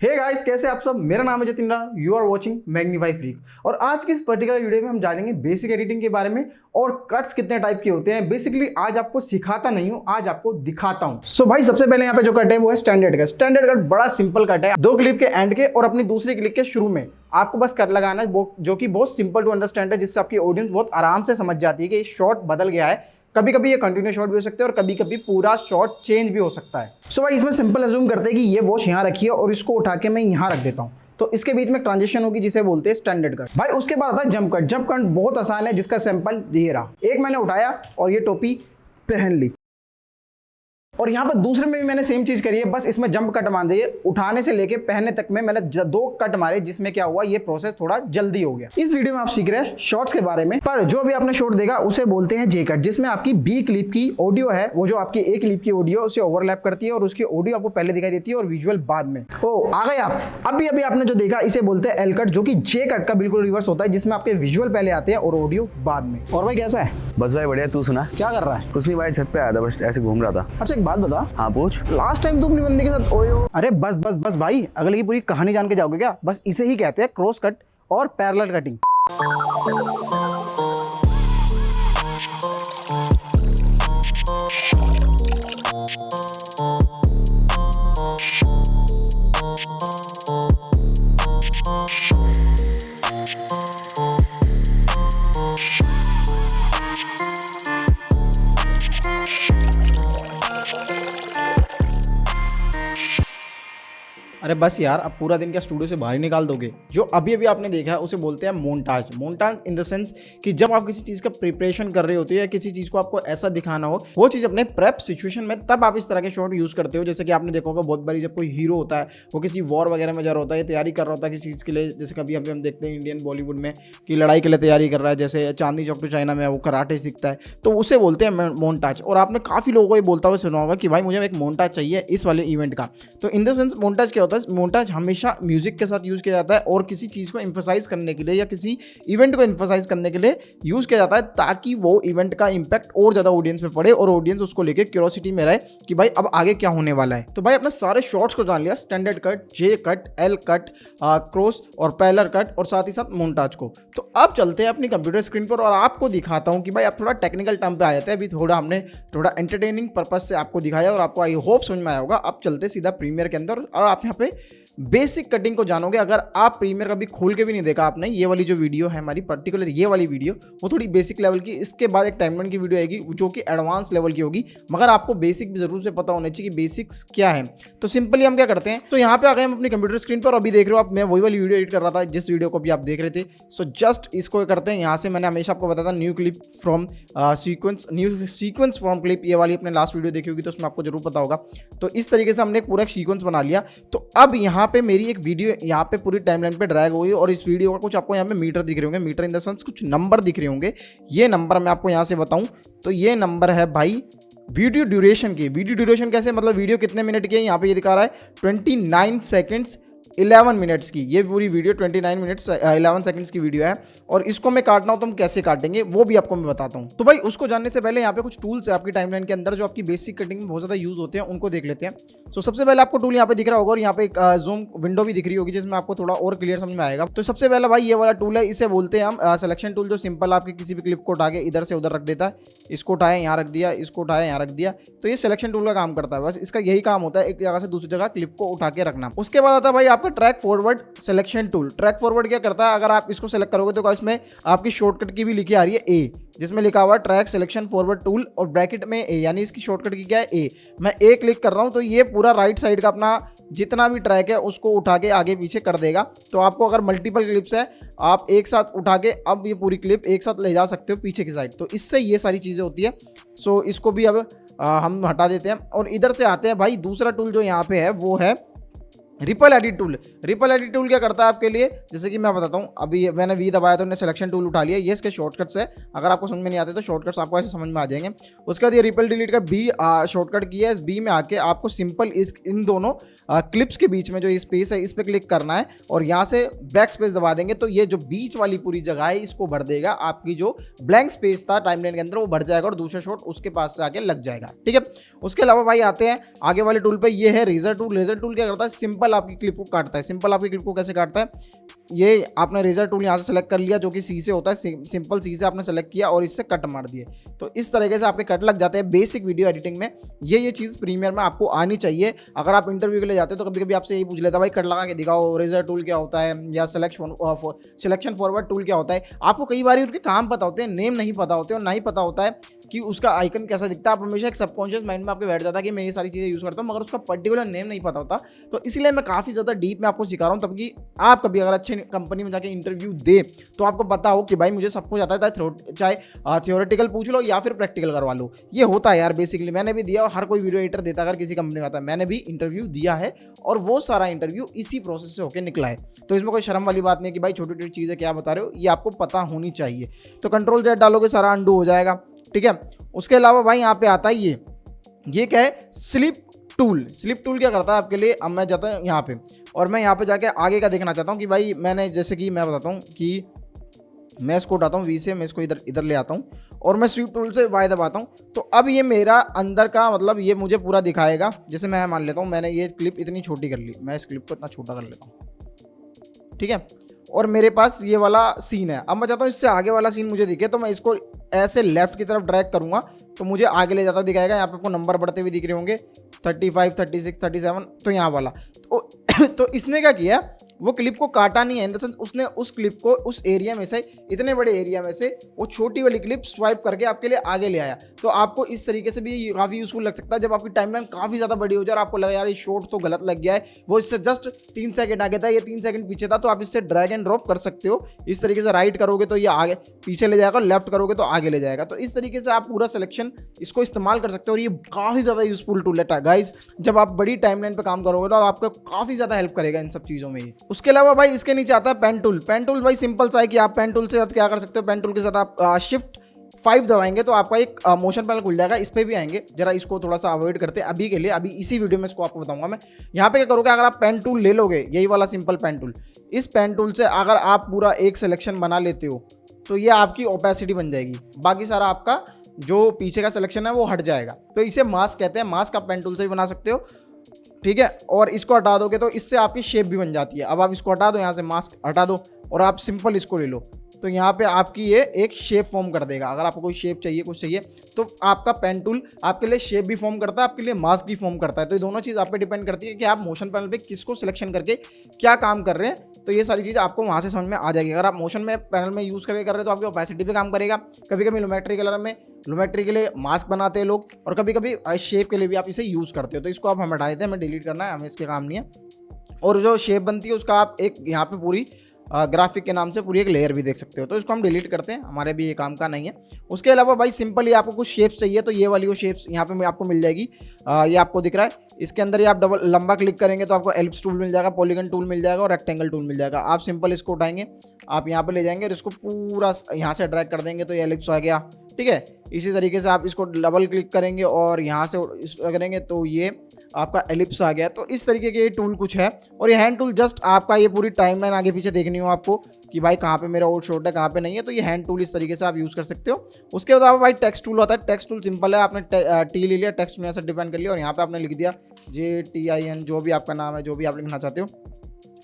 Hey guys, कैसे आप सब। मेरा नाम है Jatin Rao, you are watching magnify freak. और आज की इस पर्टिकुलर वीडियो में हम जानेंगे बेसिक एडिटिंग के बारे में और कट्स कितने टाइप के होते हैं। बेसिकली आज आपको सिखाता नहीं हूं, आज आपको दिखाता हूं। सो भाई सबसे पहले यहाँ पे जो कट है वो है स्टैंडर्ड कट। स्टैंडर्ड कट बड़ा सिंपल कट है, 2 क्लिप के एंड के और अपनी दूसरी क्लिप के शुरू में आपको बस कट लगाना है, जो कि बहुत सिंपल टू अंडरस्टैंड है, जिससे आपकी ऑडियंस बहुत आराम से समझ जाती है कि शॉट बदल गया है। कभी कभी ये कंटिन्यू शॉट भी हो सकते हैं और कभी कभी पूरा शॉट चेंज भी हो सकता है। सो भाई इसमें सिंपल अज्यूम करते हैं कि ये वॉच यहाँ रखी है और इसको उठा के मैं यहाँ रख देता हूँ, तो इसके बीच में ट्रांजिशन होगी जिसे बोलते हैं स्टैंडर्ड कट। भाई उसके बाद आता है जंप कट। जंप कट बहुत आसान है, जिसका सैंपल ये रहा। एक मैंने उठाया और ये टोपी पहन ली, और यहाँ पर दूसरे में भी मैंने सेम चीज करी है, बस इसमें जंप कट मान दिए। उठाने से लेके पहनने तक में मैंने 2 कट मारे, जिसमें क्या हुआ, ये प्रोसेस थोड़ा जल्दी हो गया। इस वीडियो में आप सीख रहे हैं शॉर्ट्स के बारे में, पर जो भी आपने शॉर्ट देखा उसे बोलते हैं जे कट, जिसमें आपकी बी क्लिप की ऑडियो है, वो जो आपकी ए क्लिप की ऑडियो उसे ओवरलैप करती है और उसकी ऑडियो आपको पहले दिखाई देती है और विजुअल बाद में। ओ आ गए आप। अभी आपने जो देखा इसे बोलते हैं एल कट, जो कि जे कट का बिल्कुल रिवर्स होता है, जिसमें आपके विजुअल पहले आते हैं और ऑडियो बाद में। और भाई कैसा है? बस भाई बढ़िया, तू सुना? क्या कर रहा है? कुछ नहीं भाई, छत पे आया था, बस ऐसे घूम रहा था। अच्छा एक बात बता। हाँ पूछ। लास्ट टाइम तुम अपनी बंदी के साथ ओयो। अरे बस बस बस भाई, अगले की पूरी कहानी जान के जाओगे क्या? बस इसे ही कहते हैं क्रॉस कट और पैरेलल कटिंग। अरे बस यार, अब पूरा दिन क्या स्टूडियो से बाहर ही निकाल दोगे? जो अभी अभी आपने देखा है उसे बोलते हैं montage. Montage in the sense कि जब आप किसी चीज़ का प्रिपरेशन कर रहे होते हो या किसी चीज़ को आपको ऐसा दिखाना हो, वो चीज़ अपने प्रेप सिचुएशन में, तब आप इस तरह के शॉट यूज़ करते हो। जैसे कि आपने देखा होगा बहुत बारी जब कोई हीरो होता है, वो किसी वॉर वगैरह में जा रहा होता है, तैयारी कर रहा होता है किसी चीज़ के लिए। जैसे कभी हम देखते हैं इंडियन बॉलीवुड में कि लड़ाई के लिए तैयारी कर रहा है, जैसे चांदनी चौक टू चाइना में वो कराटे सीखता है, तो उसे बोलते हैं मोन्टाज। और आपने काफ़ी लोगों को ये बोलता हुआ सुना होगा कि भाई मुझे एक मोन्टाज चाहिए इस वाले इवेंट का। तो इन द सेंस मोन्टाज क्या होता है? मोन्टाज हमेशा म्यूजिक के साथ यूज किया जाता है और किसी चीज को एम्फसाइज करने के लिए या किसी इवेंट को एम्फसाइज करने के लिए यूज किया जाता है, ताकि वो इवेंट का इंपैक्ट और ज्यादा ऑडियंस में पड़े और ऑडियंस उसको लेके क्यूरियोसिटी में रहे कि भाई अब आगे क्या होने वाला है। तो भाई अपने सारे शॉट्स को जान लिया, स्टैंडर्ड कट, जे कट, एल कट, क्रॉस और पैरेलल कट, और साथ ही साथ मोन्टाज को। तो अब चलते हैं अपनी कंप्यूटर स्क्रीन पर और आपको दिखाता हूं कि भाई आप थोड़ा टेक्निकल टर्म पे आ जाते हैं। अभी हमने थोड़ा एंटरटेनिंग पर्पज से आपको दिखाया और आपको आई होप समझ में आया होगा। अब चलते सीधा प्रीमियर के अंदर और आप यहाँ पे बेसिक कटिंग को जानोगे। अगर आप प्रीमियर कभी खोल के भी नहीं देखा आपने, ये वाली जो वीडियो है हमारी, पर्टिकुलर ये वाली वीडियो, वो थोड़ी बेसिक लेवल की। इसके बाद एक टाइमलाइन की वीडियो आएगी जो कि एडवांस लेवल की होगी, मगर आपको बेसिक भी जरूर से पता होना चाहिए कि बेसिक्स क्या है। तो सिंपली हम क्या करते हैं, तो यहाँ पे आ गए हम अपनी कंप्यूटर स्क्रीन पर। अभी देख रहे हो आप, मैं वही वाली वीडियो एडिट कर रहा था जिस वीडियो को भी आप देख रहे थे। सो जस्ट इसको करते हैं यहाँ से। मैंने हमेशा आपको बताया था new clip from sequence, new sequence from clip, ये वाली अपने लास्ट वीडियो देखी होगी तो उसमें आपको जरूर पता होगा। तो इस तरीके से हमने पूरा सीक्वेंस बना लिया। तो अब यहाँ पे मेरी एक वीडियो यहाँ पे पूरी टाइमलाइन पे ड्रैग हुई और इस वीडियो का कुछ आपको यहाँ पे मीटर दिख रहे होंगे, मीटर इन द सेंस कुछ नंबर दिख रहे होंगे। ये नंबर मैं आपको यहाँ से बताऊं तो ये नंबर है भाई वीडियो ड्यूरेशन की। वीडियो ड्यूरेशन कैसे, मतलब वीडियो कितने मिनट की है, यहाँ पे ये दिखा रहा है 29 सेकेंड्स 11 मिनट्स की। ये पूरी वीडियो 29 मिनट्स 11 सेकंड्स की वीडियो है। और इसको मैं काटना हो तो हम कैसे काटेंगे वो भी आपको मैं बताता हूँ। तो भाई उसको जानने से पहले यहाँ पे कुछ टूल्स है आपकी टाइमलाइन के अंदर जो आपकी बेसिक कटिंग में बहुत ज़्यादा यूज होते हैं, उनको देख लेते हैं। तो सबसे पहले आपको टूल यहाँ पे दिख रहा होगा और यहाँ पे एक जूम विंडो भी दिख रही होगी, जिसमें आपको थोड़ा और क्लियर समझ में आएगा। तो सबसे पहला भाई ये वाला टूल है, इसे बोलते हैं हम सिलेक्शन टूल, जो सिंपल आपकी किसी भी क्लिप को उठा के इधर से उधर रख देता है। इसको उठाया यहाँ रख दिया, इसको उठाया यहाँ रख दिया, तो ये सिलेक्शन टूल का काम करता है। बस इसका यही काम होता है, एक जगह से दूसरी जगह क्लिप को उठा के रखना। उसके बाद आता है भाई आपका track forward selection tool. Track forward क्या करता है, अगर आप इसको सेलेक्ट करोगे तो इसमें आपकी शॉर्टकट की भी लिखी आ रही है ए, जिसमें लिखा हुआ है ट्रैक सिलेक्शन फॉरवर्ड टूल और ब्रैकेट में ए, यानी इसकी शॉर्टकट की क्या है, ए। मैं ए क्लिक कर रहा हूं तो ये पूरा राइट साइड का अपना जितना भी ट्रैक है उसको उठा के आगे पीछे कर देगा। तो आपको अगर मल्टीपल क्लिप्स है, आप एक साथ उठा के अब ये पूरी क्लिप एक साथ ले जा सकते हो पीछे की साइड। तो इससे ये सारी चीज़ें होती है। सो इसको भी अब हम हटा देते हैं और इधर से आते हैं भाई दूसरा टूल जो यहाँ पे है, वो है ripple edit tool. Ripple edit tool क्या करता है आपके लिए, जैसे कि मैं बताता हूँ। अभी मैंने वी दबाया तो मैंने सिलेक्शन टूल उठा लिया, ये इसके शॉर्टकट्स है। अगर आपको समझ में नहीं आते तो शॉर्टकट्स आपको ऐसे समझ में आ जाएंगे। उसके बाद ये रिपल डिलीट का बी शॉर्टकट किया है। इस बी में आके आपको सिंपल इन दोनों क्लिप्स के बीच में जो स्पेस है इस पर क्लिक करना है और यहाँ से बैक स्पेस दबा देंगे तो ये जो बीच वाली पूरी जगह है इसको भर देगा। आपकी जो ब्लैंक स्पेस था टाइमलाइन के अंदर वो भर जाएगा और दूसरा शॉट उसके पास से आके लग जाएगा। ठीक है, उसके अलावा भाई आते हैं आगे वाले टूल पे, ये है रेजर टूल। रेजर टूल क्या करता है, सिंपल सिंपल आपकी क्लिप को काटता है। सिंपल आपकी क्लिप को कैसे काटता है, ये आपने रेजर टूल यहाँ से सेलेक्ट कर लिया जो कि सी से होता है, सिंपल सी से आपने सेलेक्ट किया और इससे कट मार दिए, तो इस तरीके से आपके कट लग जाते हैं बेसिक वीडियो एडिटिंग में। ये चीज़ प्रीमियर में आपको आनी चाहिए। अगर आप इंटरव्यू के लिए जाते हो तो कभी कभी आपसे यही पूछ लेता है भाई कट लगा के दिखाओ, रेजर टूल क्या होता है या सिलेक्शन फॉरवर्ड टूल क्या होता है। आपको कई बार उनके काम पता होते हैं, नेम नहीं पता होते और ना ही पता होता है कि उसका आइकन कैसा दिखता है। आप हमेशा एक सबकॉन्शियस माइंड में आपके बैठ जाता है कि मैं ये सारी चीज़ें यूज़ करता हूँ, मगर उसका पर्टिकुलर नेम नहीं पता होता। तो इसलिए मैं काफ़ी ज़्यादा डीप में आपको सिखा रहा हूँ, तभी आप कभी अगर अच्छे कंपनी में जाके इंटरव्यू दे तो आपको पता हो कि भाई मुझे सब कुछ आता है, चाहे थियोरेटिकल पूछ लो या फिर प्रैक्टिकल करवा लो। ये होता है यार बेसिकली, मैंने भी दिया और हर कोई वीडियो एडिटर देता अगर किसी कंपनी में आता है। मैंने भी इंटरव्यू दिया है और वो सारा इंटरव्यू इसी प्रोसेस से होकर निकला है। तो इसमें कोई शर्म वाली बात नहीं कि भाई छोटी छोटी चीज़ें क्या बता रहे हो, ये आपको पता होनी चाहिए। तो कंट्रोल Z डालोगे सारा अंडू हो जाएगा, ठीक है। उसके अलावा भाई यहाँ पे आता है ये क्या है, स्लिप टूल। स्लिप टूल क्या करता है आपके लिए, अब मैं जाता हूँ यहाँ पे और मैं यहाँ पे जाके आगे का देखना चाहता हूँ कि भाई मैंने जैसे कि मैं बताता हूँ कि मैं इसको उठाता हूँ V से, मैं इसको इधर ले आता हूँ और मैं स्वीप टूल से Y दबाता हूँ। तो अब ये मेरा अंदर का मतलब ये मुझे पूरा दिखाएगा। जैसे मैं मान लेता हूँ मैंने ये क्लिप इतनी छोटी कर ली, मैं इस क्लिप को इतना छोटा कर लेता हूँ, ठीक है। और मेरे पास ये वाला सीन है। अब मैं चाहता हूँ इससे आगे वाला सीन मुझे दिखे, तो मैं इसको ऐसे लेफ्ट की तरफ ड्रैग करूँगा तो मुझे आगे ले जाता दिखाएगा। यहाँ पे आपको नंबर बढ़ते हुए दिख रहे होंगे 35, 36, 37, तो यहाँ वाला तो इसने क्या किया, वो क्लिप को काटा नहीं है, इन द सेंस उसने उस क्लिप को उस एरिया में से, इतने बड़े एरिया में से वो छोटी वाली क्लिप स्वाइप करके आपके लिए आगे ले आया। तो आपको इस तरीके से भी काफ़ी यूजफुल लग सकता है। जब आपकी टाइमलाइन काफ़ी ज़्यादा बड़ी हो जाए और आपको लगा यार ये शॉर्ट तो गलत लग गया है, वो इससे जस्ट 3 सेकंड आगे था, ये 3 सेकंड पीछे था, तो आप इससे ड्रैग एंड ड्रॉप कर सकते हो। इस तरीके से राइट करोगे तो ये आगे पीछे ले जाएगा, लेफ्ट करोगे तो आगे ले जाएगा। तो इस तरीके से आप पूरा सिलेक्शन इसको इस्तेमाल कर सकते हो और ये काफ़ी ज़्यादा यूजफुल टूल है गाइज। जब आप बड़ी टाइमलाइन पे काम करोगे तो आपको काफ़ी ज़्यादा हेल्प करेगा इन सब चीज़ों में ये। उसके अलावा भाई इसके नीचे आता है पेन टूल। पेन टूल भाई सिंपल सा है कि आप पेन टूल से क्या कर सकते हो, पेन टूल के साथ आप शिफ्ट 5 दबाएंगे तो आपका एक मोशन पैनल खुल जाएगा। इस पर भी आएंगे, जरा इसको थोड़ा सा अवॉइड करते हैं अभी के लिए, अभी इसी वीडियो में इसको आपको बताऊंगा मैं। यहाँ पे क्या करोगे, अगर आप पेन टूल ले लोगे, यही वाला सिंपल पेन टूल, इस पेन टूल से अगर आप पूरा एक सिलेक्शन बना लेते हो तो ये आपकी ओपेसिटी बन जाएगी, बाकी सारा आपका जो पीछे का सिलेक्शन है वो हट जाएगा। तो इसे मास्क कहते हैं, मास्क आप पेन टूल से भी बना सकते हो, ठीक है। और इसको हटा दोगे तो इससे आपकी शेप भी बन जाती है। अब आप इसको हटा दो, यहाँ से मास्क हटा दो और आप सिंपल इसको ले लो, तो यहाँ पे आपकी ये एक शेप फॉर्म कर देगा। अगर आपको कोई शेप चाहिए, कुछ चाहिए, तो आपका पेन टूल आपके लिए शेप भी फॉर्म करता है, आपके लिए मास्क भी फॉर्म करता है। तो ये दोनों चीज़ आप पे डिपेंड करती है कि आप मोशन पैनल पे किसको सिलेक्शन करके क्या काम कर रहे हैं। तो ये सारी चीज़ आपको वहाँ से समझ में आ जाएगी। अगर आप मोशन में पैनल में यूज़ करके कर रहे हैं तो आपकी ओपेसिटी पे काम करेगा। कभी कभी लुमेट्री कलर में, लुमेट्री के लिए मास्क बनाते हैं लोग, और कभी कभी शेप के लिए भी आप इसे यूज़ करते हो। तो इसको आप हम हटा देते हैं, हमें डिलीट करना है, हमें इसके काम नहीं है। और जो शेप बनती है उसका आप एक यहाँ पे पूरी ग्राफिक के नाम से पूरी एक लेयर भी देख सकते हो। तो इसको हम डिलीट करते हैं, हमारे भी ये काम का नहीं है। उसके अलावा भाई सिंपली आपको कुछ शेप्स चाहिए तो ये वाली वो शेप्स यहाँ पे आपको मिल जाएगी। ये आपको दिख रहा है, इसके अंदर ही आप डबल लंबा क्लिक करेंगे तो आपको एलिप्स टूल मिल जाएगा, पॉलीगन टूल मिल जाएगा और रेक्टेंगल टूल मिल जाएगा। आप सिंपल इसको उठाएंगे, आप यहाँ पे ले जाएंगे और इसको पूरा यहाँ से ड्रैग कर देंगे तो ये एलिप्स आ गया, ठीक है। इसी तरीके से आप इसको डबल क्लिक करेंगे और यहाँ से करेंगे तो ये आपका एलिप्स आ गया। तो इस तरीके के ये टूल कुछ है। और ये हैंड टूल जस्ट आपका ये पूरी टाइमलाइन आगे पीछे देखनी हो आपको कि भाई कहाँ पे मेरा आउट शॉट है, कहाँ पे नहीं है, तो ये हैंड टूल इस तरीके से आप यूज़ कर सकते हो। उसके अलावा भाई टेक्स्ट टूल होता है। टेक्स्ट टूल सिंपल है, आपने टी ले लिया, टेक्स्ट में ऐसा डिपेंड कर लिया और यहाँ पे आपने लिख दिया JTIN, जो भी आपका नाम है, जो भी आप लिखना चाहते हो।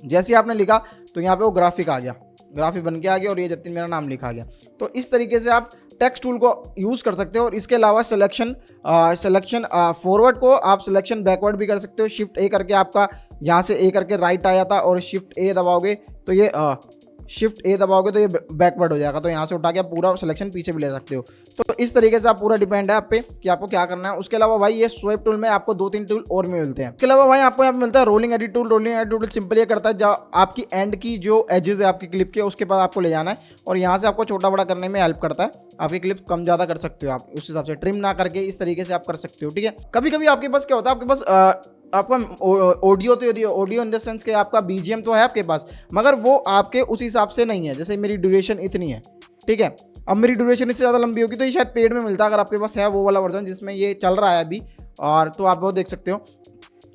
जैसे ही आपने लिखा तो यहाँ पे वो ग्राफिक आ गया, ग्राफिक बन के आ गया और ये जतिन मेरा नाम लिखा गया। तो इस तरीके से आप टेक्स्ट टूल को यूज़ कर सकते हो। और इसके अलावा सिलेक्शन फॉरवर्ड को आप सिलेक्शन बैकवर्ड भी कर सकते हो। शिफ्ट A करके आपका यहाँ से A करके राइट आया था और शिफ्ट A दबाओगे तो ये ये बैकवर्ड हो जाएगा। तो यहाँ से उठा के आप पूरा सिलेक्शन पीछे भी ले सकते हो। तो इस तरीके से आप पूरा डिपेंड है आप पे कि आपको क्या करना है। उसके अलावा भाई ये स्वाइप टूल में आपको 2-3 टूल और भी मिलते हैं। इसके अलावा भाई आपको यहाँ पे मिलता है rolling edit tool. Rolling edit tool simple ये करता है, जब आपकी एंड की जो एजेस है आपकी क्लिप के, उसके बाद आपको ले जाना है और यहाँ से आपको छोटा बड़ा करने में हेल्प करता है। आपकी क्लिप कम ज़्यादा कर सकते हो आप, उस हिसाब से ट्रिम ना करके इस तरीके से आप कर सकते हो, ठीक है। कभी कभी आपके पास क्या होता है, आपके पास आपका ऑडियो तो यदि ऑडियो इन द सेंस कि आपका BGM तो है आपके पास, मगर वो आपके उस हिसाब से नहीं है। जैसे मेरी ड्यूरेशन इतनी है, ठीक है, अब मेरी ड्यूरेशन इससे ज़्यादा लंबी होगी तो ये शायद पेड में मिलता है। अगर आपके पास है वो वाला वर्जन जिसमें ये चल रहा है अभी, और तो आप वो देख सकते हो।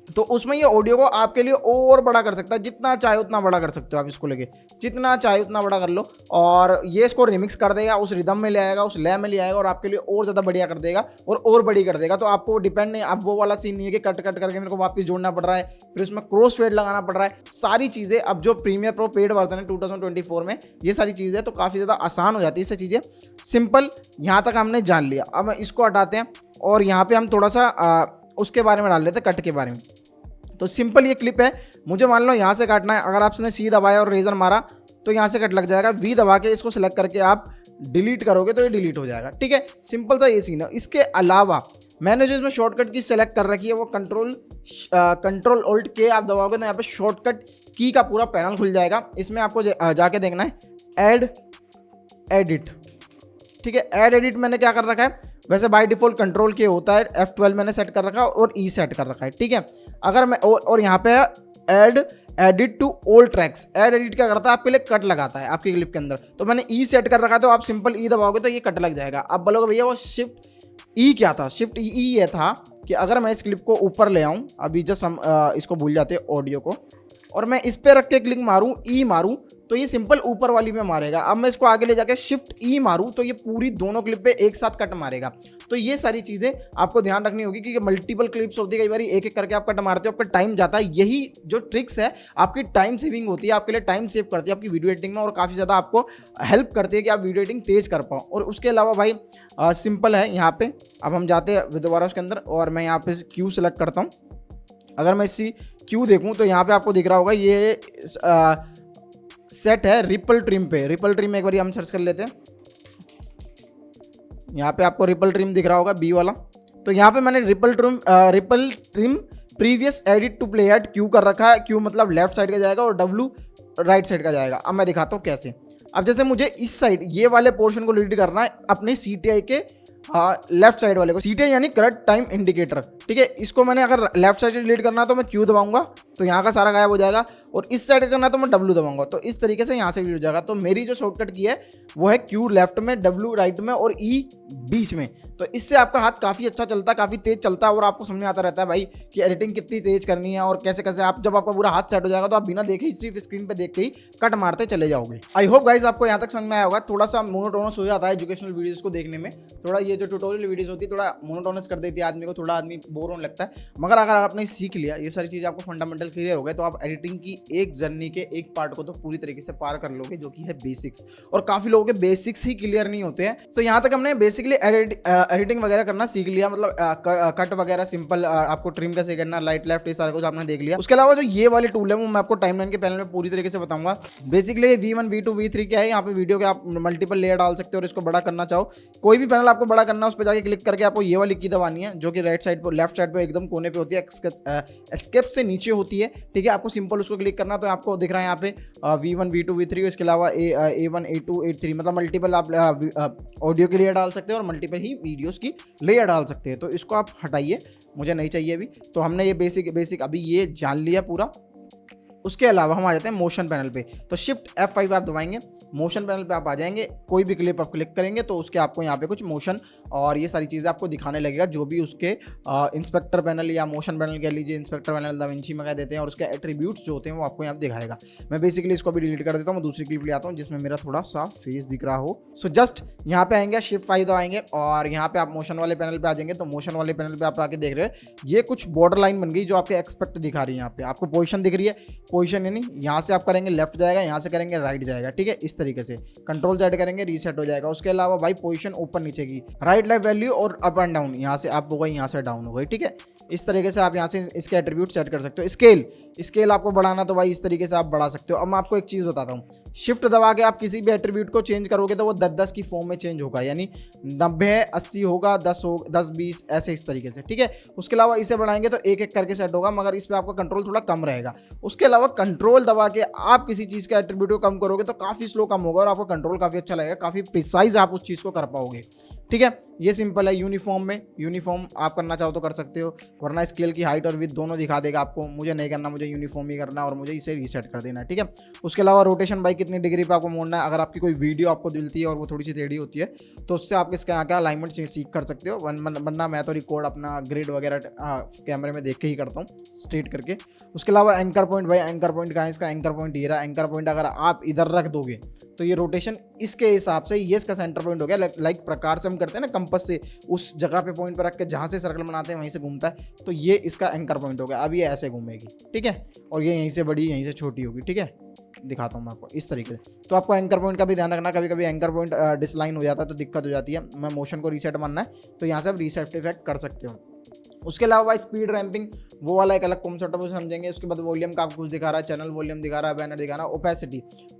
तो उसमें ये ऑडियो को आपके लिए और बड़ा कर सकता है, जितना चाहे उतना बड़ा कर सकते हो आप इसको लेके, जितना चाहे उतना बड़ा कर लो। और ये इसको रिमिक्स कर देगा, उस रिदम में ले आएगा, उस लय में ले आएगा और आपके लिए और ज़्यादा बढ़िया कर देगा और बड़ी कर देगा। तो आपको डिपेंड नहीं, अब वो वाला सीन नहीं है कि कट कट करके मेरे को वापस जोड़ना पड़ रहा है, फिर उसमें क्रॉस फेड लगाना पड़ रहा है। सारी चीज़ें अब जो प्रीमियर प्रो पेड वर्जन है 2024 में, ये सारी चीज़ें तो काफ़ी ज़्यादा आसान हो जाती है। इससे चीज़ें सिंपल यहाँ तक हमने जान लिया। अब इसको हटाते हैं और यहाँ पे हम थोड़ा सा उसके बारे में डाल लेते हैं, कट के बारे में। तो सिंपल ये क्लिप है, मुझे मान लो यहाँ से काटना है। अगर आपने सी दबाया और रेजर मारा तो यहाँ से कट लग जाएगा। वी दबा के इसको सिलेक्ट करके आप डिलीट करोगे तो ये डिलीट हो जाएगा। ठीक है, सिंपल सा ये सीन है। इसके अलावा मैंने जो इसमें शॉर्टकट की सेलेक्ट कर रखी है वो कंट्रोल ऑल्ट के आप दबाओगे तो यहाँ पे शॉर्टकट की का पूरा पैनल खुल जाएगा। इसमें आपको जाके देखना है ऐड एडिट। ठीक है, ऐड एडिट मैंने क्या कर रखा है, वैसे बाय डिफॉल्ट कंट्रोल के होता है, F12 मैंने सेट कर रखा है और ई सेट कर रखा है। ठीक है, अगर मैं और यहाँ पे add edit to all tracks. Add edit क्या करता है, आपके लिए कट लगाता है आपकी क्लिप के अंदर। तो मैंने ई सेट कर रखा है, तो आप सिंपल ई दबाओगे तो ये कट लग जाएगा। अब बोलोगे भैया वो शिफ्ट ई क्या था, शिफ्ट ई ये था कि अगर मैं इस क्लिप को ऊपर ले आऊँ, अभी जस्ट हम इसको भूल जाते हैं ऑडियो को, और मैं इस पे रख के क्लिक मारूं, ई मारूं, तो ये सिंपल ऊपर वाली में मारेगा। अब मैं इसको आगे ले जाके शिफ्ट ई मारूं तो ये पूरी दोनों क्लिप पे एक साथ कट मारेगा। तो ये सारी चीज़ें आपको ध्यान रखनी होगी क्योंकि मल्टीपल क्लिप्स होती है, कई बार एक एक करके आप कट मारते हो, आपका टाइम जाता है। यही जो ट्रिक्स है आपकी टाइम सेविंग होती है, आपके लिए टाइम सेव करती है आपकी वीडियो एडिटिंग में और काफ़ी ज़्यादा आपको हेल्प करती है कि आप वीडियो एडिटिंग तेज़ कर पाओ। और उसके अलावा भाई सिंपल है यहाँ पे। अब हम जाते हैं दोबारा उसके अंदर और मैं यहाँ पे क्यू सेलेक्ट करता हूँ। अगर मैं इसी क्यू देखूं तो यहाँ पे आपको दिख रहा होगा ये सेट है रिपल ट्रिम पे। रिपल ट्रिम एक बार हम सर्च कर लेते हैं। यहाँ पे आपको रिपल ट्रिम दिख रहा होगा बी वाला। तो यहाँ पे मैंने ripple trim previous edit to play at Q कर रखा है। क्यू मतलब लेफ्ट साइड का जाएगा और डब्लू राइट साइड का जाएगा। अब मैं दिखाता हूँ कैसे। अब जैसे मुझे इस साइड ये वाले पोर्शन को डिलीट करना है अपने CTI के लेफ्ट साइड वाले को, CTI यानी करेक्ट टाइम इंडिकेटर। ठीक है, इसको मैंने अगर लेफ्ट साइड से डिलीट करना है तो मैं क्यू दबाऊंगा तो यहाँ का सारा गायब हो जाएगा, और इस साइड करना है तो मैं डब्ल्यू दबाऊंगा तो इस तरीके से यहाँ से डिलीट हो जाएगा। तो मेरी जो शॉर्टकट की है वो है क्यू लेफ्ट में, डब्ल्यू राइट में और ई बीच में। तो इससे आपका हाथ काफ़ी अच्छा चलता है, काफ़ी तेज चलता है और आपको समझ में आता रहता है भाई कि एडिटिंग कितनी तेज करनी है और कैसे कैसे। आप जब आपका पूरा हाथ सेट हो जाएगा तो आप बिना देखे ही सिर्फ स्क्रीन पे देख के ही कट मारते चले जाओगे। आई होप गाइस आपको यहाँ तक समझ में आया होगा। थोड़ा सा मोनोटोनस हो जाता है एजुकेशनल वीडियोस को देखने में, थोड़ा ये जो ट्यूटोरियल वीडियोस होती है थोड़ा मोनोटोनस कर देती है आदमी को, थोड़ा आदमी बोर होने लगता है। मगर अगर आपने सीख लिया ये सारी चीज़ें, आपको फंडामेंटल क्लियर हो गए, तो आप एडिटिंग की एक जर्नी के एक पार्ट को तो पूरी तरीके से पार कर लोगे, जो कि है बेसिक्स। और काफ़ी लोगों के बेसिक्स ही क्लियर नहीं होते हैं। तो यहाँ तक हमने बेसिकली एडिटिंग वगैरह करना सीख लिया, मतलब कट वगैरह सिंपल आपको ट्रिम कैसे करना, राइट लेफ्ट, ये सारा कुछ आपने देख लिया। उसके अलावा जो ये वाले टूल है वो मैं आपको टाइमलाइन के पैनल में पूरी तरीके से बताऊंगा। बेसिकली V1 V2 V3 क्या है, यहाँ पे वीडियो के आप मल्टीपल लेयर डाल सकते हो और इसको बड़ा करना चाहो, कोई भी पैनल आपको बड़ा करना है उस पर जाके क्लिक करके आपको ये वाली की दबानी है जो कि राइट साइड पर, लेफ्ट साइड पर एकदम कोने पे होती है, एस्केप से नीचे होती है। ठीक है, आपको सिंपल उसको क्लिक करना, तो आपको दिख रहा है यहाँ पे V1 V2 V3, इसके अलावा A1 A2 A3, मतलब मल्टीपल आप ऑडियो की लेयर डाल सकते हो और मल्टीपल ही वीडियोस की लेयर डाल सकते हैं। तो इसको आप हटाइए, मुझे नहीं चाहिए अभी। तो हमने ये बेसिक अभी ये जान लिया पूरा। उसके अलावा हम आ जाते हैं मोशन पैनल पे। तो शिफ्ट F5 आप दबाएंगे, मोशन पैनल पे आप आ जाएंगे। कोई भी क्लिप आप क्लिक करेंगे तो उसके आपको यहाँ पे कुछ मोशन और ये सारी चीज़ें आपको दिखाने लगेगा, जो भी उसके इंस्पेक्टर पैनल या मोशन पैनल कह लीजिए, इंस्पेक्टर पैनल दाविंची में कह देते हैं, और उसके एट्रीब्यूट्स जो होते हैं वो आपको यहाँ पे दिखाएगा। मैं बेसिकली इसको भी डिलीट कर देता हूँ, मैं दूसरी क्लिप ले आता हूँ जिसमें मेरा थोड़ा सा फेस दिख रहा हो। सो जस्ट यहाँ पे आएंगे, शिफ्ट 5 दबाएंगे और यहाँ पे आप मोशन वाले पैनल पे आ जाएंगे। तो मोशन वाले पैनल पे आप आके देख रहे हैं ये कुछ बॉर्डर लाइन बन गई जो आपके एक्सपेक्ट दिखा रही है। यहाँ पे आपको पोजिशन दिख रही है, पोजिशन यानी यहाँ से आप करेंगे लेफ्ट जाएगा, यहाँ से करेंगे राइट जाएगा। ठीक है, इस तरीके से कंट्रोल Z करेंगे रीसेट हो जाएगा। उसके अलावा भाई पोजीशन ऊपर नीचे की, राइट लेफ्ट वैल्यू और अप एंड डाउन, यहाँ से अप हो गई, यहाँ से डाउन हो गई। ठीक है, इस तरीके से आप यहाँ से इसके एट्रीब्यूट सेट कर सकते हो। स्केल आपको बढ़ाना तो भाई इस तरीके से आप बढ़ा सकते हो। अब मैं आपको एक चीज़ बताता हूँ, शिफ्ट दबा के आप किसी भी एट्रीब्यूट को चेंज करोगे तो वो 10-10 की फॉर्म में चेंज होगा, यानी 90-80 होगा, 10-20 ऐसे इस तरीके से। ठीक है, उसके अलावा इसे बढ़ाएंगे तो एक एक करके सेट होगा, मगर इस पर आपका कंट्रोल थोड़ा कम रहेगा। उसके अलावा कंट्रोल दबा के आप किसी चीज़ का एट्रीब्यूट को कम करोगे तो काफ़ी स्लो कम होगा और आपको कंट्रोल काफ़ी अच्छा लगेगा, काफ़ी प्रिसाइज आप उस चीज़ को कर पाओगे। ठीक है, ये सिंपल है। यूनिफॉर्म आप करना चाहो तो कर सकते हो, वरना स्केल की हाइट और विड्थ दोनों दिखा देगा आपको। मुझे नहीं करना, मुझे यूनिफॉर्म ही करना है और मुझे इसे रीसेट कर देना है, ठीक है। उसके अलावा रोटेशन बाई कितनी डिग्री पे आपको मोड़ना है। अगर आपकी कोई वीडियो आपको मिलती है और वो थोड़ी सी टेढ़ी होती है तो उससे आप इसका यहाँ का अलाइनमेंट सीख कर सकते हो, वरना मैं तो रिकॉर्ड अपना ग्रिड वगैरह कैमरे में देख के ही करता हूँ, स्ट्रेट करके। उसके अलावा एंकर पॉइंट, भाई एंकर पॉइंट कहाँ है इसका, एंकर पॉइंट ये रहा। एंकर पॉइंट अगर आप इधर रख दोगे तो ये रोटेशन इसके हिसाब से ये इसका सेंटर पॉइंट हो गया। लाइक प्रकार से हम करते हैं ना कंपास से, उस जगह पे पॉइंट पर रख के जहाँ से सर्कल बनाते हैं वहीं से घूमता है, तो ये इसका एंकर पॉइंट हो गया। अब ये ऐसे घूमेगी, ठीक है, और ये यहीं से बड़ी यहीं से छोटी होगी, ठीक है। दिखाता हूँ मैं आपको इस तरीके से। तो आपको एंकर पॉइंट का भी ध्यान रखना, कभी कभी एंकर पॉइंट डिसलाइन हो जाता है तो दिक्कत हो जाती है। मैं मोशन को रीसेट मानना है तो यहाँ से आप रीसेट इफेक्ट कर सकते हो। उसके अलावा स्पीड रैंपिंग वो वाला एक अलग कॉन्सेप्ट है, वो समझेंगे। उसके बाद वॉल्यूम का आपको कुछ दिखा रहा है, चैनल वॉल्यूम दिखा रहा है, बैनर दिखा रहा है।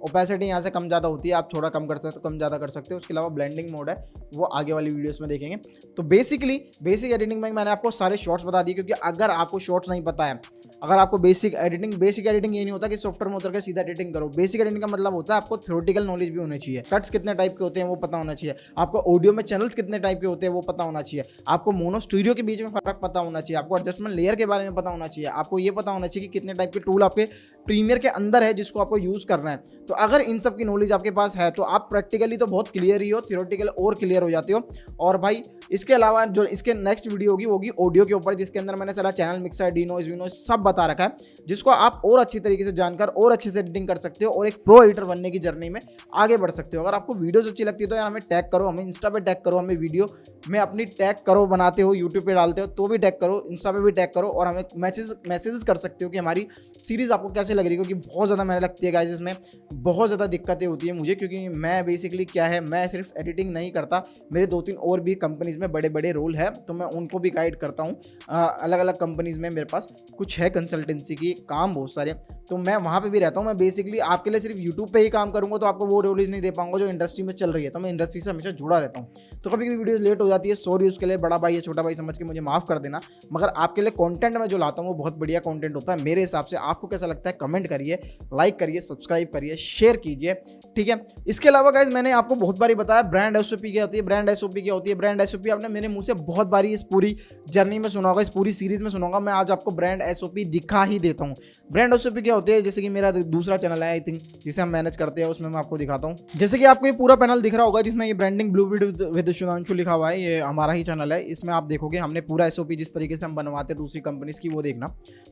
ओपेसिटी यहाँ से कम ज़्यादा होती है, आप थोड़ा कम कर सकते हो, कम ज़्यादा कर सकते हो। उसके अलावा ब्लेंडिंग मोड है, वो आगे वाली वीडियोस में देखेंगे। तो बेसिकली बेसिक एडिटिंग में मैंने आपको सारे शॉर्ट्स बता दिए, क्योंकि अगर आपको शॉर्ट्स नहीं पता है, अगर आपको बेसिक एडिटिंग ये नहीं होता कि सॉफ्टवेयर में उतर के सीधा एडिटिंग करो। बेसिक एडिटिंग का मतलब होता है आपको थ्योरेटिकल नॉलेज भी होनी चाहिए, कट्स कितने टाइप के होते हैं वो पता होना चाहिए, आपको ऑडियो में चैनल्स कितने टाइप के होते हैं वो पता होना चाहिए, आपको मोनो स्टूडियो के बीच में फर्क पता होना चाहिए, आपको एडजस्टमेंट लेयर के बारे में पता होना चाहिए, आपको ये पता होना चाहिए कि कितने टाइप के टूल आपके प्रीमियर के अंदर है जिसको आपको यूज़ करना है। तो अगर इन सब की नॉलेज आपके पास है तो आप प्रैक्टिकली तो बहुत क्लियर ही हो, थ्योरेटिकल और क्लियर हो जाते हो। और भाई इसके अलावा जो इसके नेक्स्ट वीडियो होगी ऑडियो के ऊपर, जिसके अंदर मैंने सारा चैनल मिक्सर, डिनोइज विनोइज सब बता रखा है, जिसको आप और अच्छी तरीके से जानकर और अच्छे से एडिटिंग कर सकते हो और एक प्रो एडिटर बनने की जर्नी में आगे बढ़ सकते हो। अगर आपको वीडियोस अच्छी लगती है तो यार हमें टैग करो, हमें इंस्टा पे टैग करो, हमें वीडियो में अपनी टैग करो, बनाते हो यूट्यूब पे डालते हो तो भी टैग करो, इंस्टा पे भी टैग करो, और हमें मैसेजेस कर सकते हो कि हमारी सीरीज़ आपको कैसे लग रही है। क्योंकि बहुत ज़्यादा मेहनत लगती है गाइस, इसमें बहुत ज़्यादा दिक्कतें होती है मुझे, क्योंकि मैं बेसिकली क्या है, मैं सिर्फ एडिटिंग नहीं करता, मेरे 2-3 और भी कंपनीज़ में बड़े बड़े रोल है, तो मैं उनको भी गाइड करता हूँ। अलग अलग कंपनीज़ में मेरे पास कुछ है कंसल्टेंसी की काम बहुत सारे, तो मैं वहाँ पे भी रहता हूँ। मैं बेसिकली आपके लिए सिर्फ यूट्यूब पे ही काम करूँगा तो आपको वो नॉलेज नहीं दे पाऊंगा जो इंडस्ट्री में चल रही है, तो मैं इंडस्ट्री से हमेशा जुड़ा रहता हूँ। तो कभी कभी वीडियोस लेट हो जाती है, सॉरी उसके लिए, बड़ा भाई या छोटा भाई समझ के मुझे माफ़ कर देना। मगर आपके लिए कंटेंट मैं जो लाता हूँ वो बहुत बढ़िया कंटेंट होता है मेरे हिसाब से। आपको कैसा लगता है कमेंट करिए, लाइक करिए, सब्सक्राइब करिए, शेयर कीजिए, ठीक है। इसके अलावा गाइज मैंने आपको बहुत बारी बताया ब्रांड एसओपी क्या होती है, ब्रांड एसओपी क्या होती है। ब्रांड एसओपी आपने मेरे मुंह से बहुत बारी इस पूरी जर्नी में सुना होगा, इस पूरी सीरीज में सुना होगा। मैं आज आपको ब्रांड एसओपी दिखा ही देता हूँ। ब्रांड एसओपी क्या होती है, जैसे कि मेरा दूसरा चैनल है आई थिंक जिसे हम मैनेज करते हैं, उसमें मैं आपको दिखाता हूँ। जैसे कि आपको ये पूरा पैनल दिख रहा होगा जिसमें ये ब्रांडिंग ब्लूप्रिंट विद सुधांशु लिखा हुआ है, ये हमारा ही चैनल है। इसमें आप देखोगे हमने पूरा एसओपी जिस तरीके से हम बनवाते हैं दूसरी कंपनीज की वो देखना।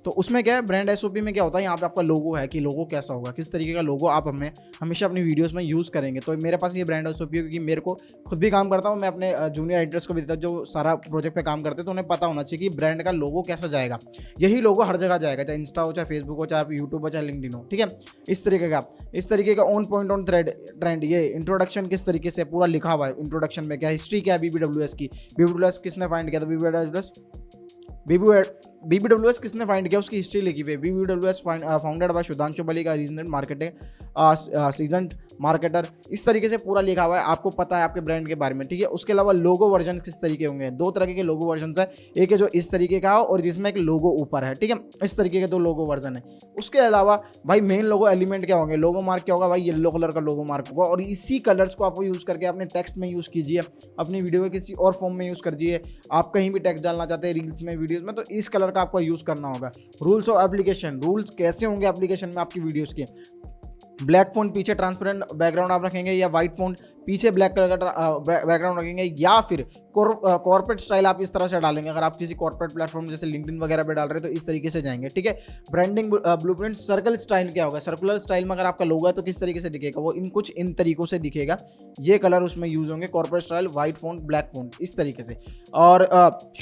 तो उसमें क्या है, ब्रांड एसओपी में क्या होता है, यहाँ पे आपका लोगो है कि लोगो कैसा होगा, किस तरीके का लोगो आप हमें हमेशा अपनी वीडियोस में यूज़ करेंगे। तो मेरे पास ये ब्रांड एसओपी है, क्योंकि मेरे को खुद भी काम करता हूँ, मैं अपने जूनियर एडिटर्स को भी देता हूँ जो सारा प्रोजेक्ट पे काम करते हैं, तो उन्हें पता होना चाहिए कि ब्रांड का लोगो कैसा जाएगा। यही लोगो हर जगह जाएगा, चाहे इंस्टा हो, चाहे फेसबुक हो, चाहे यूट्यूब हो, चाहे लिंक्डइन हो, ठीक है। इस तरीके का ऑन पॉइंट ऑन ट्रेंड। ये इंट्रोडक्शन किस तरीके से पूरा लिखा हुआ है, इंट्रोडक्शन में क्या हिस्ट्री क्या है BBWS की, BBWS किसने फाइंड किया था, BBWS किसने फाइंड किया उसकी हिस्ट्री लिखी हुई है। BBWS फाउंडेड बाय सुधांशु बली का रीजनल मार्केटिंग सीजन मार्केटर, इस तरीके से पूरा लिखा हुआ है, आपको पता है आपके ब्रांड के बारे में, ठीक है। उसके अलावा लोगो वर्जन किस तरीके होंगे, 2 तरह के लोगो वर्जन है, एक है जो इस तरीके का हो और जिसमें एक लोगो ऊपर है, ठीक है। इस तरीके के 2 लोगो वर्जन है। उसके अलावा भाई मेन लोगो एलिमेंट क्या होंगे, लोगो मार्क क्या होगा भाई, येलो कलर का लोगो मार्क होगा, और इसी कलर्स को आपको यूज़ करके अपने टेक्स्ट में यूज़ कीजिए, अपनी वीडियो में किसी और फॉर्म में यूज़ करिए। आप कहीं भी टेक्स्ट डालना चाहते हैं रील्स में, वीडियोज़ में, तो इस कलर का आपको यूज़ करना होगा। रूल्स ऑफ एप्लीकेशन, रूल्स कैसे होंगे एप्लीकेशन में आपकी वीडियोज़ के। ब्लैक फ़ॉन्ट पीछे ट्रांसपेरेंट बैकग्राउंड आप रखेंगे, या वाइट फ़ॉन्ट पीछे ब्लैक कलर का बैकग्राउंड रखेंगे, या फिर कॉर्पोरेट स्टाइल आप इस तरह से डालेंगे। अगर आप किसी कॉर्पोरेट प्लेटफॉर्म जैसे लिंक्डइन वगैरह पे डाल रहे हैं तो इस तरीके से जाएंगे, ठीक है। ब्रांडिंग ब्लूप्रिंट सर्कल स्टाइल क्या होगा, सर्कुलर स्टाइल में अगर आपका लोगो है तो किस तरीके से दिखेगा, वो कुछ इन तरीकों से दिखेगा। ये कलर उसमें यूज़ होंगे, corporate style, white font, black font, इस तरीके से। और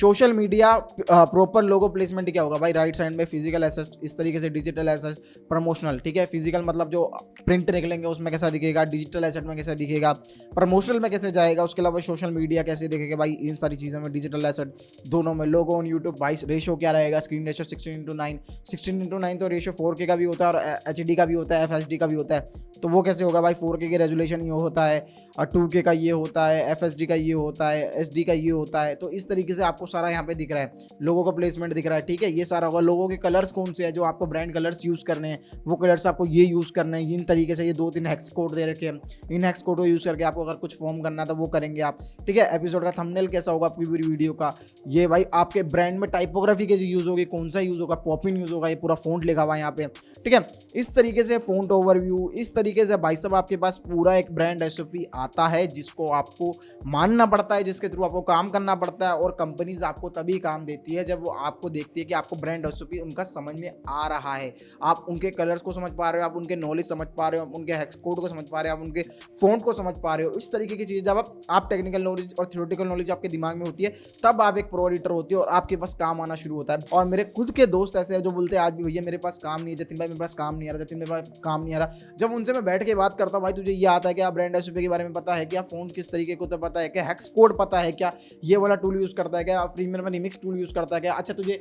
सोशल मीडिया प्रॉपर लोगो प्लेसमेंट क्या होगा भाई, राइट साइड में फिजिकल एसेट, इस तरीके से डिजिटल एसेट, प्रमोशनल, ठीक है। फिजिकल मतलब जो प्रिंट निकलेंगे उसमें कैसा दिखेगा, डिजिटल एसेट में कैसा दिखेगा, प्रमोशनल में कैसे जाएगा। उसके अलावा सोशल मीडिया कैसे दिखेगा भाई, इन सारी चीज़ों में, डिजिटल एसेट दोनों में। लोगो ऑन यूट्यूब भाई रेशो क्या रहेगा, स्क्रीन रेशो 16:9 तो रेशो 4K का भी होता है और HD का भी होता है, FHD का भी होता है। तो वो कैसे होगा भाई, 4K की रेजोल्यूशन ये होता है। 2K का ये होता है, FSD का ये होता है, SD का ये होता है। तो इस तरीके से आपको सारा यहाँ पे दिख रहा है, लोगों का प्लेसमेंट दिख रहा है, ठीक है। ये सारा होगा, लोगों के कलर्स कौन से हैं जो आपको ब्रांड कलर्स यूज़ करने हैं, वो कलर्स आपको ये यूज़ करने हैं। इन तरीके से ये 2-3 हेक्स कोड दे रखे हैं, इन हेक्स कोड को यूज़ करके आपको अगर कुछ फॉर्म करना था वो करेंगे आप, ठीक है। एपिसोड का थंबनेल कैसा होगा आपकी पूरी वीडियो का, ये भाई आपके ब्रांड में टाइपोग्राफी कैसी यूज़ होगी, कौन सा यूज़ होगा, पॉपिन यूज़ होगा, ये पूरा फ़ॉन्ट लिखा हुआ है यहाँ पे, ठीक है। इस तरीके से फ़ॉन्ट ओवरव्यू, इस तरीके से भाई साहब आपके पास पूरा एक ब्रांड SOP आता है जिसको आपको मानना पड़ता है, जिसके थ्रू आपको काम करना पड़ता है। और कंपनीज आपको तभी काम देती है जब वो आपको देखती है कि आपको ब्रांड SOP उनका समझ में आ रहा है, आप उनके कलर्स को समझ पा रहे हो, आप उनके नॉलेज समझ पा रहे हो, आप उनके हेक्स कोड को समझ पा रहे हो, आप उनके फ़ॉन्ट को समझ पा रहे हो। इस तरीके की चीज़ जब आप टेक्निकल नॉलेज और थ्योरेटिकल नॉलेज आपके दिमाग में होती है, तब आप एक प्रो एडिटर होती है और आपके पास काम आना शुरू होता है। और मेरे खुद के दोस्त ऐसे हैं जो बोलते हैं आज भी, भैया मेरे पास काम नहीं है, जतिन भाई मेरे पास काम नहीं आ रहा, जतिन मेरे पास काम नहीं आ रहा। जब उनसे मैं बैठ के बात करता हूँ, भाई तुझे ये आता है क्या, ब्रांड SOP के बारे में पता है क्या, फ़ॉन्ट किस तरीके को पता है क्या, हेक्स कोड पता है क्या, ये वाला टूल यूज़ करता है क्या, प्रीमियर में रिमिक्स टूल यूज़ करता है क्या, अच्छा तुझे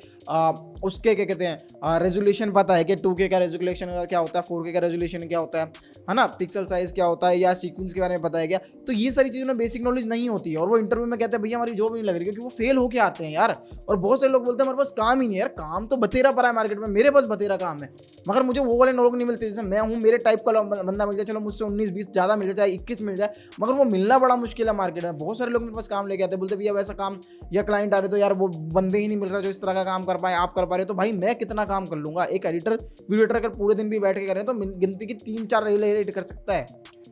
उसके क्या कहते हैं रेजोल्यूशन पता है कि 2K का रेजोल्यूशन क्या होता है, 4K का रेजोल्यूशन क्या होता है ना, पिक्सल साइज क्या होता है, या सीक्वेंस के बारे में पता है क्या। तो ये सारी चीज़ों में बेसिक नॉलेज नहीं होती है और वो इंटरव्यू में कहते हैं भैया हमारी जॉब नहीं लग रही, क्योंकि वो फेल होके आते हैं यार। और बहुत सारे लोग बोलते हैं हमारे पास काम ही नहीं है यार, काम तो बतेरा पड़ा है मार्केट में, मेरे पास बतेरा काम है, मगर मुझे वो वाले लोग नहीं मिलते जैसे मैं हूँ, मेरे टाइप का बंदा मिल जाए, चलो मुझसे 19-20 ज़्यादा मिल जाए, 21 मिल जाए, मगर वो मिलना बड़ा मुश्किल है मार्केट में। बहुत सारे लोग मेरे पास काम लेके आते हैं, बोलते भैया वैसा काम, या क्लाइंट आ रहे तो यार वो बंदे ही नहीं मिल रहा जो इस तरह का काम कर पाए, आप कर पा रहे हो। तो भाई मैं कितना काम कर लूँगा, एक एडिटर वीडियो एडिटर अगर पूरे दिन भी बैठ के करें तो गिनती की 3-4 रील एडिट कर सकता है,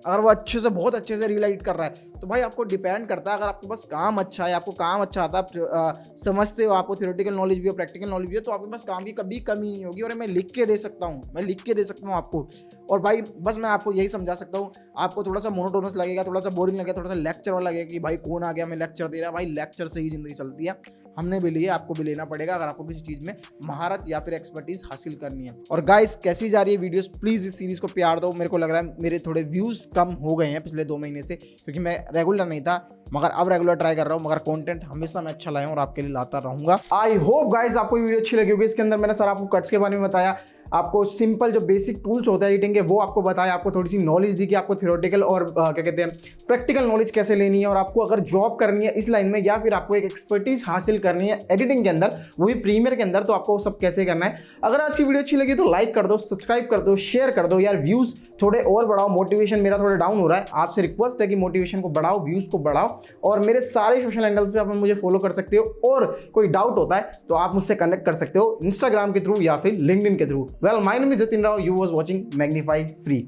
अगर वो अच्छे से बहुत अच्छे से रील एडिट कर रहा है। तो भाई आपको डिपेंड करता है, अगर आपके पास काम अच्छा है, आपको काम अच्छा आता है, आप समझते हो, आपको थ्योरेटिकल नॉलेज भी हो, प्रैक्टिकल नॉलेज भी हो, तो आपके पास काम की कभी कमी नहीं होगी। और मैं लिख के दे सकता हूँ, मैं लिख के दे सकता हूँ आपको। और भाई बस मैं आपको यही समझा सकता हूँ, आपको थोड़ा सा मोनोटोनस लगेगा, थोड़ा सा बोरिंग लगेगा, थोड़ा सा लेक्चर वाला लगेगा कि भाई कौन आ गया मैं लेक्चर दे रहा है। भाई लेक्चर से ही जिंदगी चलती है, हमने भी लिया, आपको भी लेना पड़ेगा अगर आपको किसी चीज़ में महारत या फिर एक्सपर्टीज हासिल करनी है। और गाइस कैसी जा रही है वीडियोस, प्लीज़ इस सीरीज़ को प्यार दो। मेरे को लग रहा है मेरे थोड़े व्यूज़ कम हो गए हैं पिछले 2 महीने से, क्योंकि मैं रेगुलर नहीं था, मगर अब रेगुलर ट्राई कर रहा हूँ। मगर कंटेंट हमेशा मैं अच्छा लाया हूँ और आपके लिए लाता रहूँगा। आई होप गाइस आपको वीडियो अच्छी लगी होगी। इसके अंदर मैंने सर आपको कट्स के बारे में बताया, आपको सिंपल जो बेसिक टूल्स होते हैं एडिटिंग के वो आपको बताया, आपको थोड़ी सी नॉलेज दी कि आपको थ्योरेटिकल और क्या कहते हैं प्रैक्टिकल नॉलेज कैसे लेनी है, और आपको अगर जॉब करनी है इस लाइन में या फिर आपको एक एक्सपर्टीज हासिल करनी है एडिटिंग के अंदर, वो भी प्रीमियर के अंदर, तो आपको सब कैसे करना है। अगर आज की वीडियो अच्छी लगी तो लाइक कर दो, सब्सक्राइब कर दो, शेयर कर दो यार, व्यूज़ थोड़े और बढ़ाओ, मोटिवेशन मेरा थोड़ा डाउन हो रहा है। आपसे रिक्वेस्ट है कि मोटिवेशन को बढ़ाओ, व्यूज़ को बढ़ाओ, और मेरे सारे सोशल हैंडल्स पे आप मुझे फॉलो कर सकते हो। और कोई डाउट होता है तो आप मुझसे कनेक्ट कर सकते हो इंस्टाग्राम के थ्रू या फिर लिंक्डइन के through. Well my name is Jatin Rao, you was watching magnify free.